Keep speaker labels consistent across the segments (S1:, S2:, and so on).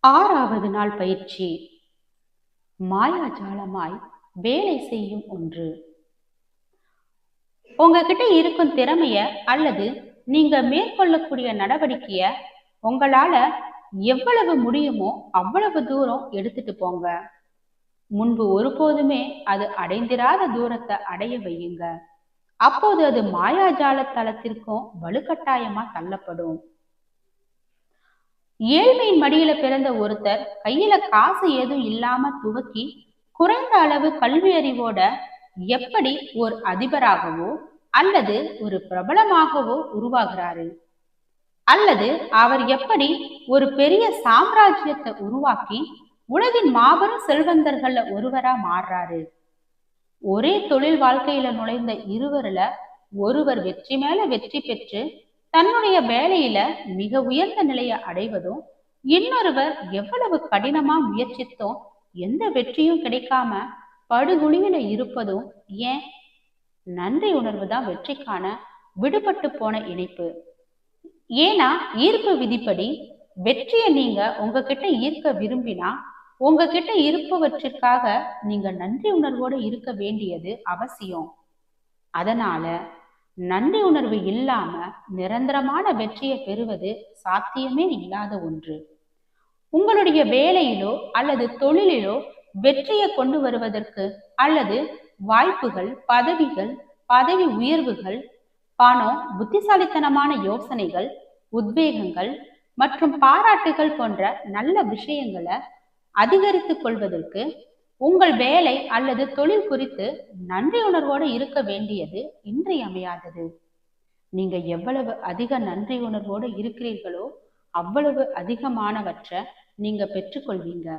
S1: ஆறாவது நாள் பயிற்சி. மாயாஜாலமாய் வேலை செய்யும் ஒன்று. உங்ககிட்ட இருக்கும் திறமைய அல்லது நீங்க மேற்கொள்ளக்கூடிய நடவடிக்கைய உங்களால எவ்வளவு முடியுமோ அவ்வளவு தூரம் எடுத்துட்டு போங்க. முன்பு ஒருபோதுமே அது அடைந்திராத தூரத்தை அடைய வையுங்க. அப்போது அது மாயாஜால தளத்திற்கும் வலுக்கட்டாயமா தள்ளப்படும். ஏழ்மையின் மடியில பிறந்த ஒருத்தர் கையில காசு எதுவும் இல்லாம துவக்கி குறைந்த அளவு கல்வி அறிவோட எப்படி ஒரு அதிபராகவோ அல்லது ஒரு பிரபலமாகவோ உருவாகிறாரு, அல்லது அவர் எப்படி ஒரு பெரிய சாம்ராஜ்யத்தை உருவாக்கி உலகின் மாபெரும் செல்வந்தர்கள்ல ஒருவரா மாறுறாரு. ஒரே தொழில் வாழ்க்கையில நுழைந்த இருவர்ல ஒருவர் வெற்றி மேல வெற்றி பெற்று தன்னுடைய வேலையில மிக உயர்ந்த நிலையை அடைவதும், இன்னொருவர் எவ்வளவு கடினமா முயற்சித்தும் எந்த வெற்றியும் கிடைக்காம படுகுழியில இருப்பதும் ஏன்? நன்றி உணர்வு தான் வெற்றிக்கான விடுபட்டு போன இணைப்பு. ஏன்னா ஈர்ப்பு விதிப்படி வெற்றியை நீங்க உங்ககிட்ட ஈர்க்க விரும்பினா உங்ககிட்ட இருப்பவற்றிற்காக நீங்க நன்றி உணர்வோடு இருக்க வேண்டியது அவசியம். அதனால நன்றி உணர்வு இல்லாம நிரந்தரமான வெற்றியை பெறுவது சாத்தியமே இல்லாத ஒன்று. உங்களுடைய வேலையிலோ அல்லது தொழிலிலோ வெற்றியை கொண்டு வருவதற்கு அல்லது வாய்ப்புகள், பதவிகள், பதவி உயர்வுகள், பணம், புத்திசாலித்தனமான யோசனைகள், உத்வேகங்கள் மற்றும் பாராட்டுகள் போன்ற நல்ல விஷயங்களை அதிகரித்துக் கொள்வதற்கு உங்கள் வேலை அல்லது தொழில் குறித்து நன்றி உணர்வோடு இருக்க வேண்டியது இன்றியமையாதது. நீங்க எவ்வளவு அதிக நன்றி உணர்வோடு இருக்கிறீர்களோ அவ்வளவு அதிகமானவற்றை நீங்க பெற்றுக்கொள்வீங்க.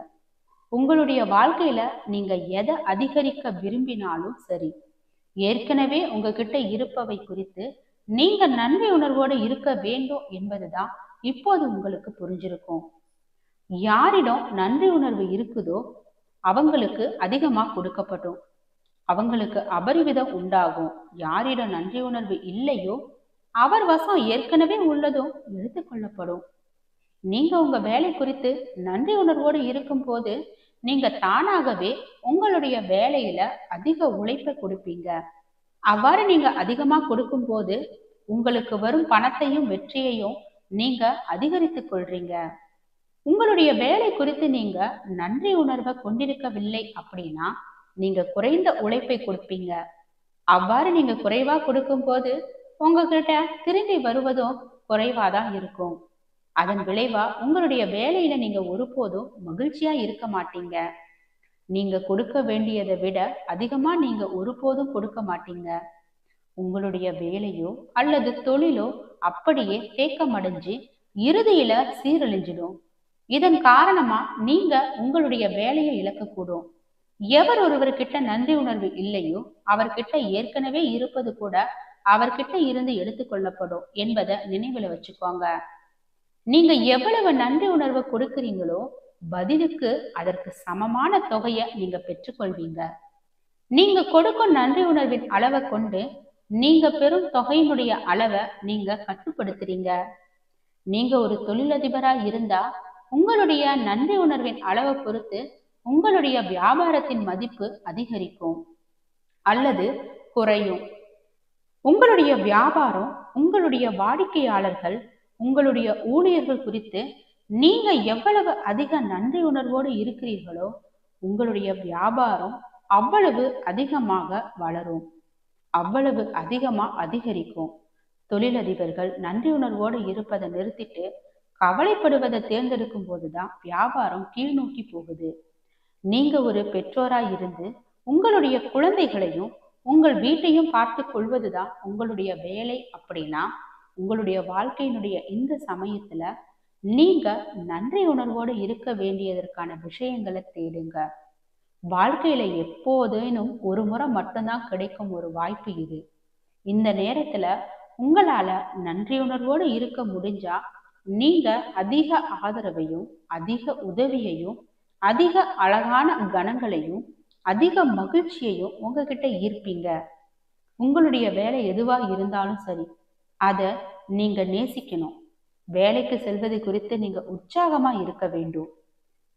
S1: உங்களுடைய வாழ்க்கையில நீங்க எதை அதிகரிக்க விரும்பினாலும் சரி, ஏற்கனவே உங்ககிட்ட இருப்பவை குறித்து நீங்க நன்றி உணர்வோடு இருக்க வேண்டும் என்பதுதான் இப்போது உங்களுக்கு புரிஞ்சிருக்கும். யாரிடம் நன்றி உணர்வு இருக்குதோ அவங்களுக்கு அதிகமா கொடுக்கப்படும், அவங்களுக்கு அபரிவிதம் உண்டாகும். யாரிடம் நன்றி உணர்வு இல்லையோ அவர் வசம் ஏற்கனவே உள்ளதும் எடுத்துக்கொள்ளப்படும். நீங்க உங்க வேலை குறித்து நன்றி உணர்வோடு இருக்கும் போது நீங்க தானாகவே உங்களுடைய வேலையில அதிக உழைப்பை கொடுப்பீங்க. அவ்வாறு நீங்க அதிகமா கொடுக்கும் போது உங்களுக்கு வரும் பணத்தையும் வெற்றியையும் நீங்க அதிகரித்துக் கொள்றீங்க. உங்களுடைய வேலை குறித்து நீங்க நன்றி உணர்வை கொண்டிருக்கவில்லை அப்படின்னா நீங்க குறைந்த உழைப்பை கொடுப்பீங்க. அவ்வாறு நீங்க குறைவா கொடுக்கும் போது உங்ககிட்ட திரும்பி வருவதும் குறைவாதான் இருக்கும். அதன் விளைவா உங்களுடைய வேலையில நீங்க ஒருபோதும் மகிழ்ச்சியா இருக்க மாட்டீங்க. நீங்க கொடுக்க வேண்டியதை விட அதிகமா நீங்க ஒருபோதும் கொடுக்க மாட்டீங்க. உங்களுடைய வேலையோ அல்லது தொழிலோ அப்படியே தேக்கமடைஞ்சு இறுதியில சீரழிஞ்சிடும். இதன் காரணமா நீங்க உங்களுடைய வேலையை இழக்கக்கூடும். எவர் ஒருவர்கிட்ட நன்றி உணர்வு இல்லையோ அவர்கிட்ட ஏற்கனவே இருப்பது கூட அவர்கிட்ட இருந்து எடுத்துக்கொள்ளப்படும் என்பதை நினைவுல வச்சுக்கோங்க. நீங்க எவ்வளவு நன்றி உணர்வு கொடுக்கிறீங்களோ பதிலுக்கு அதற்கு சமமான தொகையை நீங்க பெற்றுக்கொள்வீங்க. நீங்க கொடுக்கும் நன்றி உணர்வின் அளவை கொண்டு நீங்க பெறும் தொகையினுடைய அளவை நீங்க கட்டுப்படுத்துறீங்க. நீங்க ஒரு தொழிலதிபரா இருந்தா உங்களுடைய நன்றி உணர்வின் அளவை பொறுத்து உங்களுடைய வியாபாரத்தின் மதிப்பு அதிகரிக்கும் அல்லது குறையும். உங்களுடைய வியாபாரம், உங்களுடைய வாடிக்கையாளர்கள், உங்களுடைய ஊழியர்கள் குறித்து நீங்க எவ்வளவு அதிக நன்றி உணர்வோடு இருக்கிறீர்களோ உங்களுடைய வியாபாரம் அவ்வளவு அதிகமாக வளரும், அவ்வளவு அதிகமா அதிகரிக்கும். தொழிலதிபர்கள் நன்றி உணர்வோடு இருப்பதை நிறுத்திட்டு கவலைப்படுவதை தேர்ந்தெடுக்கும் போதுதான் வியாபாரம் கீழ் நோக்கி போகுது. நீங்க ஒரு பெற்றோராய் இருந்து உங்களுடைய குழந்தைகளையும் உங்கள் வீட்டையும் பார்த்து கொள்வதுதான் உங்களுடைய வேலை அப்படின்னா உங்களுடைய வாழ்க்கையினுடைய இந்த சமயத்துல நீங்க நன்றி உணர்வோடு இருக்க வேண்டியதற்கான விஷயங்களை தேடுங்க. வாழ்க்கையில எப்போதேனும் ஒரு முறை மட்டும்தான் கிடைக்கும் ஒரு வாய்ப்பு இது. இந்த நேரத்துல உங்களால நன்றி உணர்வோடு இருக்க முடிஞ்சா நீங்க அதிக ஆதரவையும் அதிக உதவியையும் அதிக அழகான கணங்களையும் அதிக மகிழ்ச்சியையும் உங்ககிட்ட ஈர்ப்பீங்க. உங்களுடைய வேலை எதுவா இருந்தாலும் சரி, அதை நீங்க நேசிக்கணும். வேலைக்கு செல்வது குறித்து நீங்க உற்சாகமா இருக்க வேண்டும்.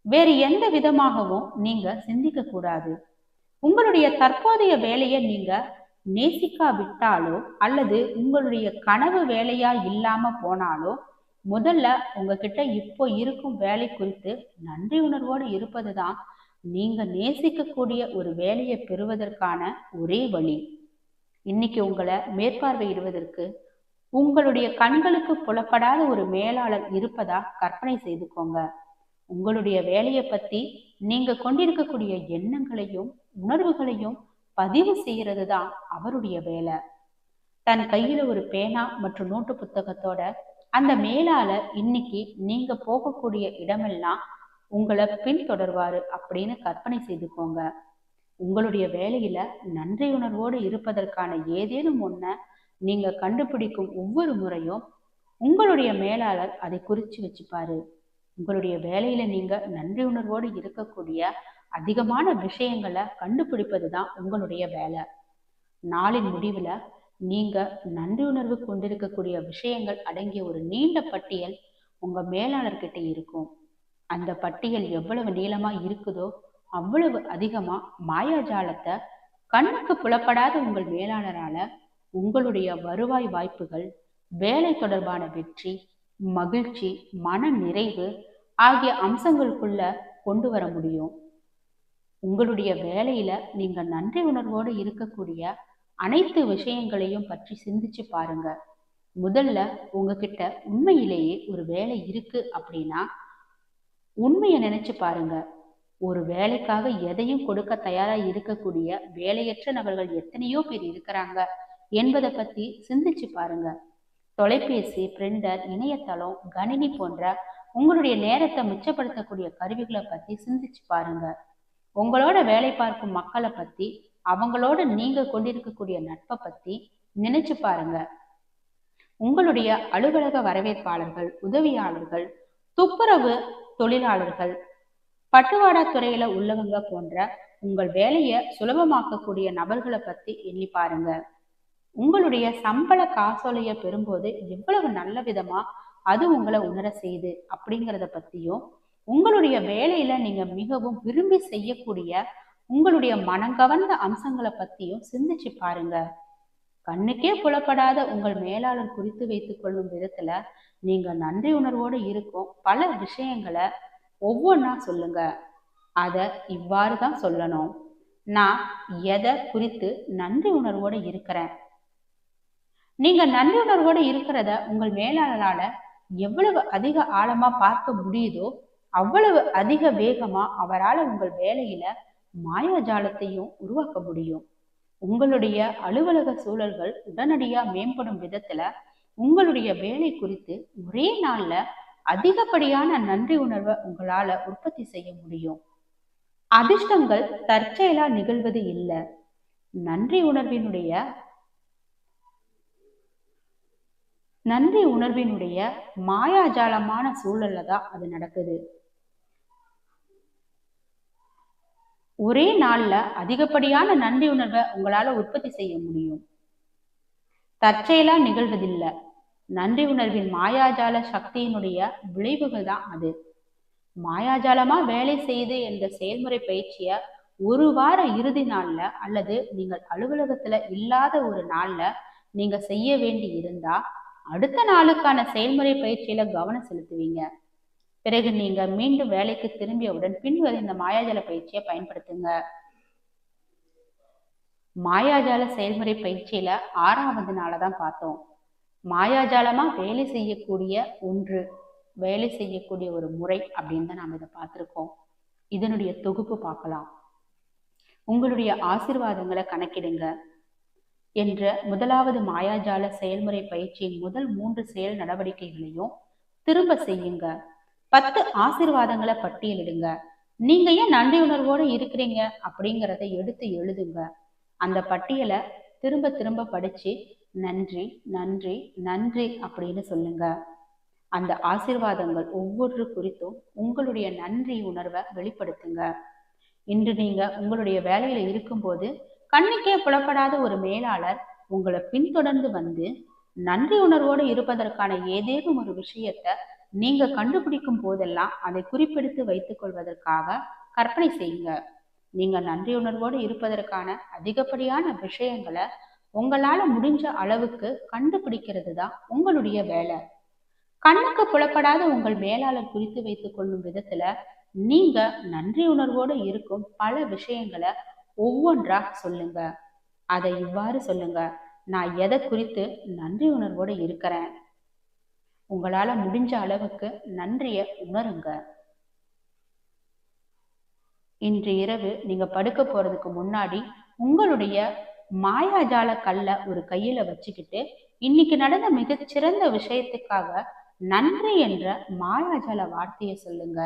S1: வேறு எந்த விதமாகவும் நீங்க சிந்திக்க கூடாது. உங்களுடைய தற்போதைய வேலையை நீங்க நேசிக்காவிட்டாலோ அல்லது உங்களுடைய கனவு வேலையா இல்லாம போனாலோ முதல்ல உங்ககிட்ட இப்போ இருக்கும் வேலை குறித்து நன்றி உணர்வோடு இருப்பதுதான் நீங்க நேசிக்கக்கூடிய ஒரு வேலையை பெறுவதற்கான ஒரே வழி. இன்னைக்கு உங்களை மேற்பார்வையிடுவதற்கு உங்களுடைய கண்களுக்கு புலப்படாத ஒரு மேலாளர் இருப்பதா கற்பனை செய்துக்கோங்க. உங்களுடைய வேலையை பத்தி நீங்க கொண்டிருக்கக்கூடிய எண்ணங்களையும் உணர்வுகளையும் பதிவு செய்யறது தான் அவருடைய வேலை. தன் கையில ஒரு பேனா மற்றும் நோட்டு புத்தகத்தோட அந்த மேலாளர் இன்னைக்கு நீங்க போகக்கூடிய இடமெல்லாம் உங்களை பின்தொடர்வாரு அப்படின்னு கற்பனை செய்துக்கோங்க. உங்களுடைய வேலையில நன்றி உணர்வோடு இருப்பதற்கான ஏதேனும் ஒன்ன நீங்க கண்டுபிடிக்கும் ஒவ்வொரு முறையும் உங்களுடைய மேலாளர் அதை குறிச்சு வச்சுப்பாரு. உங்களுடைய வேலையில நீங்க நன்றி உணர்வோடு இருக்கக்கூடிய அதிகமான விஷயங்களை கண்டுபிடிப்பது தான் உங்களுடைய வேலை. நாளின் முடிவுல நீங்க நன்றி உணர்வு கொண்டிருக்கக்கூடிய விஷயங்கள் அடங்கிய ஒரு நீண்ட பட்டியல் உங்க மேலாளர்கிட்ட இருக்கும். அந்த பட்டியல் எவ்வளவு நீளமா இருக்குதோ அவ்வளவு அதிகமா மாயாஜாலத்தை கண்ணுக்கு புலப்படாத உங்கள் மேலாளரால உங்களுடைய வருவாய் வாய்ப்புகள், வேலை தொடர்பான வெற்றி, மகிழ்ச்சி, மன நிறைவு ஆகிய அம்சங்களுக்குள்ள கொண்டு வர முடியும். உங்களுடைய வேலையில நீங்க நன்றி உணர்வோடு இருக்கக்கூடிய அனைத்து விஷயங்களையும் பற்றி சிந்திச்சு பாருங்க. முதல்ல உங்ககிட்ட உண்மையிலேயே ஒரு வேலை இருக்கு அப்படின்னா உண்மையை நினைச்சு பாருங்க. ஒரு வேலைக்காக எதையும் கொடுக்க தயாரா இருக்கக்கூடிய வேலையற்ற நபர்கள் எத்தனையோ பேர் இருக்கிறாங்க என்பதை பத்தி சிந்திச்சு பாருங்க. தொலைபேசி, பிரிண்டர், இணையதளம், கணினி போன்ற உங்களுடைய நேரத்தை மிச்சப்படுத்தக்கூடிய கருவிகளை பத்தி சிந்திச்சு பாருங்க. உங்களோட வேலை பார்க்கும் மக்களை பத்தி, அவங்களோட நீங்க கொண்டிருக்கக்கூடிய நட்பை பத்தி நினைச்சு பாருங்க. உங்களுடைய அலுவலக வரவேற்பாளர்கள், உதவியாளர்கள், துப்புரவு தொழிலாளர்கள், பட்டுவாடா துறையில உள்ளவங்க போன்ற உங்கள் வேலையை சுலபமாக்கக்கூடிய நபர்களை பத்தி எண்ணி பாருங்க. உங்களுடைய சம்பள காசோலையை பெறும்போது எவ்வளவு நல்ல விதமா அது உங்களை உணர செய்யுது அப்படிங்கிறத பத்தியும், உங்களுடைய வேலையில நீங்க மிகவும் விரும்பி செய்யக்கூடிய உங்களுடைய மனங்கவர்ந்த அம்சங்களை பத்தியும் சிந்திச்சு பாருங்க. கண்ணுக்கே புலப்படாத உங்கள் மேலாளர் குறித்து வைத்துக் கொள்ளும் விதத்துல நீங்க நன்றி உணர்வோடு இருக்கும் பல விஷயங்களை ஒவ்வொன்றா சொல்லுங்க. அத இவ்வாறு தான் சொல்லணும்: நான் எதை குறித்து நன்றி உணர்வோடு இருக்கிறேன். நீங்க நன்றி உணர்வோடு இருக்கிறத உங்கள் மேலாளரால எவ்வளவு அதிக ஆழமா பார்க்க முடியுதோ அவ்வளவு அதிக வேகமா அவரால் உங்கள் வேலையில மாயாஜாலத்தையும் உருவாக்க முடியும். உங்களுடைய அலுவலக சூழல்கள் உடனடியா மேம்படும் விதத்துல உங்களுடைய வேலை குறித்து ஒரே நாள்ல அதிகப்படியான நன்றி உணர்வை உங்களால உற்பத்தி செய்ய முடியும். அதிர்ஷ்டங்கள் தற்செயலா நிகழ்வது இல்லை. நன்றி உணர்வினுடைய மாயாஜாலமான சூழல்ல தான் அது நடக்குது. ஒரே நாள்ல அதிகப்படியான நன்றி உணர்வை உங்களால உற்பத்தி செய்ய முடியும். தற்செயலா நிகழ்வதில்லை. நன்றி உணர்வின் மாயாஜால சக்தியினுடைய விளைவுகள் தான் அது. மாயாஜாலமா வேலை செய்து என்ற செயல்முறை பயிற்சிய ஒரு வார இறுதி நாள்ல அல்லது நீங்கள் அலுவலகத்துல இல்லாத ஒரு நாள்ல நீங்க செய்ய வேண்டி இருந்தா அடுத்த நாளுக்கான செயல்முறை பயிற்சியில கவனம் செலுத்துவீங்க. பிறகு நீங்க மீண்டும் வேலைக்கு திரும்பியவுடன் பின்வரும் இந்த மாயாஜால பயிற்சியை பயன்படுத்துங்க. மாயாஜால செயல்முறை பயிற்சியில 6வது நாளதான் பார்த்தோம். மாயாஜாலமா வேலை செய்யக்கூடிய ஒரு முறை அப்படின்னு தான் நாம இதை பார்த்திருக்கோம். இதனுடைய தொகுப்பு பார்க்கலாம். உங்களுடைய ஆசீர்வாதங்களை கணக்கிடுங்க என்ற முதலாவது மாயாஜால செயல்முறை பயிற்சியின் முதல் 3 செயல் நடவடிக்கைகளையும் திரும்ப செய்யுங்க. 10 ஆசீர்வாதங்களை பட்டியலிடுங்க. நீங்க ஏன் நன்றி உணர்வோடு இருக்கிறீங்க அப்படிங்கிறத எடுத்து எழுதுங்க. அந்த பட்டியலை திரும்ப திரும்ப படிச்சு நன்றி நன்றி நன்றி அப்படின்னு சொல்லுங்க. அந்த ஆசீர்வாதங்கள் ஒவ்வொரு குறித்தும் உங்களுடைய நன்றி உணர்வை வெளிப்படுத்துங்க. இன்று நீங்க உங்களுடைய வேலையில இருக்கும்போது கண்ணுக்கே புலப்படாத ஒரு மேலாளர் உங்களை பின்தொடர்ந்து வந்து நன்றி உணர்வோடு இருப்பதற்கான ஏதேனும் ஒரு விஷயத்த நீங்க கண்டுபிடிக்கும் போதெல்லாம் அதை குறிப்பெடுத்து வைத்துக் கொள்வதற்காக கற்பனை செய்யுங்க. நீங்க நன்றி உணர்வோடு இருப்பதற்கான அதிகப்படியான விஷயங்களை உங்களால முடிஞ்ச அளவுக்கு கண்டுபிடிக்கிறது தான் உங்களுடைய வேலை. கண்ணுக்கு புலப்படாத உங்கள் மேலாளர் குறித்து வைத்துக் கொள்ளும் விதத்துல நீங்க நன்றி உணர்வோடு இருக்கும் பல விஷயங்களை ஒவ்வொன்றா சொல்லுங்க. அதை இவ்வாறு சொல்லுங்க: நான் எதை குறித்து நன்றி உணர்வோடு இருக்கிறேன். உங்களால முடிஞ்ச அளவுக்கு நன்றிய உணருங்க. இன்று இரவு நீங்க படுக்க போறதுக்கு முன்னாடி உங்களுடைய மாயாஜால கல்ல ஒரு கையில வச்சுக்கிட்டு இன்னைக்கு நடந்த மிகச்சிறந்த விஷயத்துக்காக நன்றி என்ற மாயாஜால வார்த்தையை சொல்லுங்க.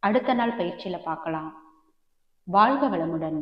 S1: அடுத்த நாள் பயிற்சியில பார்க்கலாம். வாழ்க வளமுடன்.